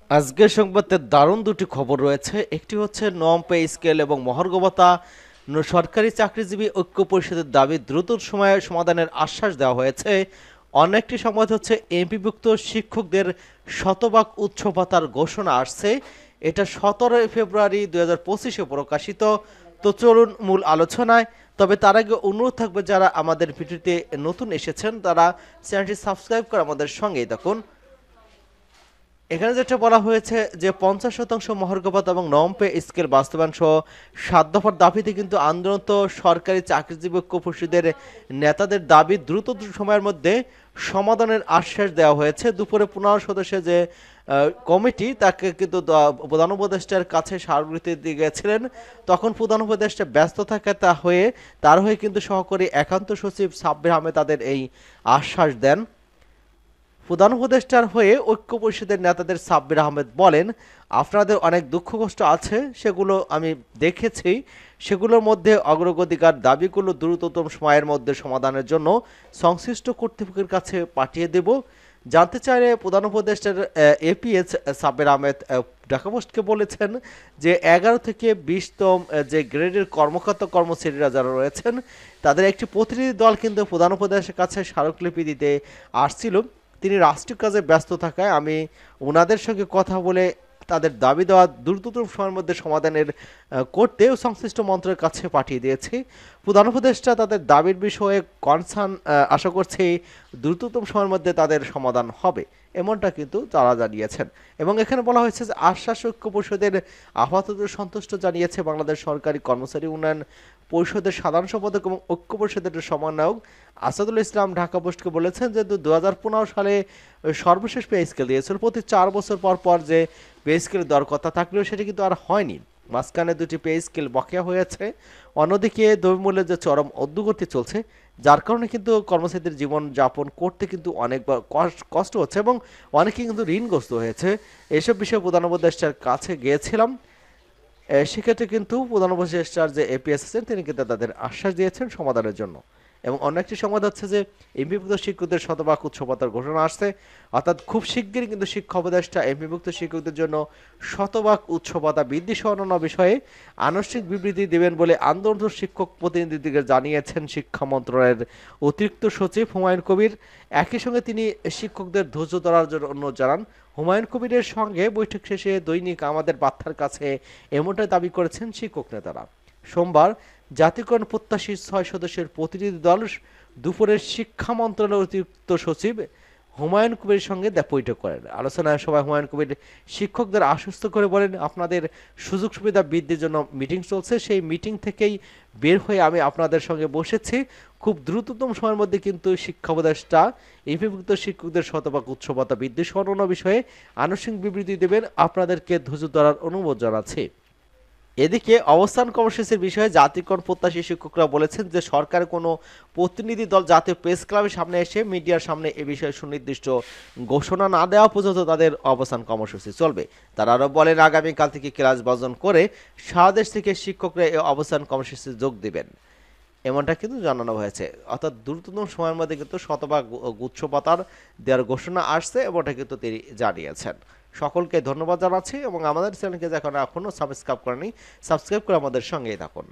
আজকের সংবাদে দারুণ দুটি খবর রয়েছে। একটি হচ্ছে নম পে স্কেল এবং মহার্ঘ ভাতা সরকারি চাকরিজীবী ঐক্য পরিষদের দাবি দ্রুত সময়ে সমাধানের আশ্বাস দেওয়া হয়েছে। অন্য একটি সংবাদ হচ্ছে এমপিভুক্ত শিক্ষকদের শতভাগ উচ্চ ভাতার ঘোষণা আসছে। এটা 17 ফেব্রুয়ারি 2025-এ প্রকাশিত। তো চলুন মূল আলোচনায়। তবে তার আগে অনুরোধ থাকবে, যারা আমাদের ভিডিওতে নতুন এসেছেন তারা চ্যানেলটি সাবস্ক্রাইব করে আমাদের সঙ্গেই থাকুন। এখানে যেটা বলা হয়েছে যে 50% মহার্ঘ ভাতা এবং নম পে স্কেল বাস্তবায়ন সহ 7 দফার দাবিতে কিন্তু আন্দোলনরত সরকারি চাকরিজীবী ঐক্য পরিষদের নেতাদের দাবি দ্রুত সময়ের মধ্যে সমাধানের আশ্বাস দেওয়া হয়েছে। দুপুরে 15 সদস্যের যে কমিটি তাকে কিন্তু প্রধান উপদেষ্টার কাছে স্মারকলিপি দিয়ে গেছিলেন। তখন প্রধান উপদেষ্টা ব্যস্ত থাকে তার হয়ে কিন্তু সহকারী একান্ত সচিব সাব্বির আহমেদ তাদের এই আশ্বাস দেন। প্রধান উপদেষ্টার হয়ে ঐক্য পরিষদের নেতাদের সাব্বির আহমেদ বলেন, আপনাদের অনেক দুঃখ কষ্ট আছে, সেগুলো আমি দেখেছি। সেগুলোর মধ্যে অগ্রগতিকার দাবিগুলো দ্রুততম সময়ের মধ্যে সমাধানের জন্য সংশ্লিষ্ট কর্তৃপক্ষের কাছে পাঠিয়ে দেব। জানতে চাইলে প্রধান উপদেষ্টার এপিএস সাব্বির আহমেদ ঢাকা পোস্টকে বলেছেন যে 11 থেকে 20তম যে গ্রেডের কর্মকর্তা কর্মচারীরা যারা রয়েছেন তাদের একটি প্রতিনিধি দল কিন্তু প্রধান উপদেষ্টার কাছে স্মারকলিপি দিতে আসছিল। তিনি রাষ্ট্রীয় কাজে ব্যস্ত থাকায় আমি ওনাদের সঙ্গে কথা বলে তাদের দাবি দেওয়া দ্রুততম সময়ের মধ্যে সমাধানের করতে সংশ্লিষ্ট মন্ত্রকের কাছে পাঠিয়ে দিয়েছি। প্রধান উপদেষ্টা তাদের দাবির বিষয়ে কনসার্ন আশা করছি দ্রুততম সময়ের মধ্যে তাদের সমাধান হবে, এমনটা কিন্তু তারা জানিয়েছেন। এবং এখানে বলা হয়েছে যে আশ্বাস ঐক্য পরিষদের আপাতত সন্তুষ্ট জানিয়েছে বাংলাদেশ সরকারি কর্মচারী উন্নয়ন পরিষদের সাধারণ সম্পাদক এবং ঐক্য পরিষদের সমন্বয়ক আসাদুল ইসলাম ঢাকা পোস্টকে বলেছেন যে 2015 সালে সর্বশেষ পে স্কেল দিয়েছিল। প্রতি 4 বছর পর পর যে পে স্কেল দেওয়ার কথা থাকলেও সেটা কিন্তু আর হয়নি। মাঝখানে দুটি পে স্কেল বকেয়া হয়েছে। অন্যদিকে দ্রব্যমূল্যের যে চরম ঊর্ধ্বগতি চলছে, যার কারণে কিন্তু কর্মচারীদের জীবন যাপন করতে কিন্তু অনেক কষ্ট হচ্ছে এবং অনেকেই কিন্তু ঋণগ্রস্ত হয়েছে। এসব বিষয়ে প্রধান উপদেষ্টার কাছে গিয়েছিলাম। সেক্ষেত্রে কিন্তু প্রধান উপদেষ্টার যে এপিএস আছেন তিনি কিন্তু তাদের আশ্বাস দিয়েছেন সমাধানের জন্য। এবং অন্য একটি সংবাদ হচ্ছে যে এমপিভুক্ত শিক্ষকদের শতভাগ উচ্চ ভাতার ঘোষণা আসছে। অর্থাৎ খুব শিগগিরই কিন্তু শিক্ষা উপদেষ্টা এমপিভুক্ত শিক্ষকদের জন্য শতভাগ উচ্চ ভাতা বৃদ্ধি সহ অন্যান্য বিষয়ে আনুষ্ঠানিক বিবৃতি দেবেন বলে আন্দোলনরত শিক্ষক প্রতিনিধিদের জানিয়েছেন শিক্ষা মন্ত্রণালয়ের অতিরিক্ত সচিব হুমায়ুন কবির। একই সঙ্গে তিনি শিক্ষকদের ধৈর্য ধরার জন্য অনুরোধ জানান। হুমায়ুন কবিরের সঙ্গে বৈঠক শেষে দৈনিক আমাদের বার্তার কাছে এমনটাই দাবি করেছেন শিক্ষক নেতারা। সোমবার জাতীয়করণ প্রত্যাশী 6 সদস্যের প্রতিনিধি দল দুপুরে শিক্ষা মন্ত্রণালয়ের অতিরিক্ত সচিব হুমায়ুন কবিরের সঙ্গে বৈঠক করেন। আলোচনায় সভায় হুমায়ুন কবির শিক্ষকদের আশ্বস্ত করে বলেন, আপনাদের সুযোগ সুবিধা বৃদ্ধির জন্য মিটিং চলছে, সেই মিটিং থেকেই বের হয়ে আমি আপনাদের সঙ্গে বসেছি। খুব দ্রুততম সময়ের মধ্যে কিন্তু শিক্ষা উপদেষ্টা এমপিভুক্ত শিক্ষকদের শতভাগ উচ্চ ভাতা বৃদ্ধি সহ অন্য বিষয়ে আনুষ্ঠানিক বিবৃতি দেবেন। আপনাদেরকে ধৈর্য ধরার অনুরোধ জানাচ্ছি। এদিকে অবস্থান কর্মসূচির বিষয়ে জাতীয়করণ প্রত্যাশী শিক্ষকরা বলেছেন যে সরকারের কোনো প্রতিনিধি দল জাতীয় প্রেস ক্লাবের সামনে এসে মিডিয়ার সামনে এ বিষয়ে সুনির্দিষ্ট ঘোষণা না দেওয়া পর্যন্ত তাদের অবস্থান কর্মসূচি চলবে। তারা আরও বলেন, আগামীকাল থেকে ক্লাস বর্জন করে সারা দেশ থেকে শিক্ষকরা এই অবস্থান কর্মসূচিতে যোগ দিবেন, এমনটা কিন্তু জানানো হয়েছে। অর্থাৎ দ্রুততম সময়ের মধ্যে কিন্তু শতভাগ গুচ্ছ ভাতার দেওয়ার ঘোষণা আসছে, এমনটা কিন্তু তিনি জানিয়েছেন। সকলকে ধন্যবাদ জানাচ্ছি এবং আমাদের চ্যানেলকে যখন এখনও সাবস্ক্রাইব করেনি সাবস্ক্রাইব করে আমাদের সঙ্গেই থাকুন।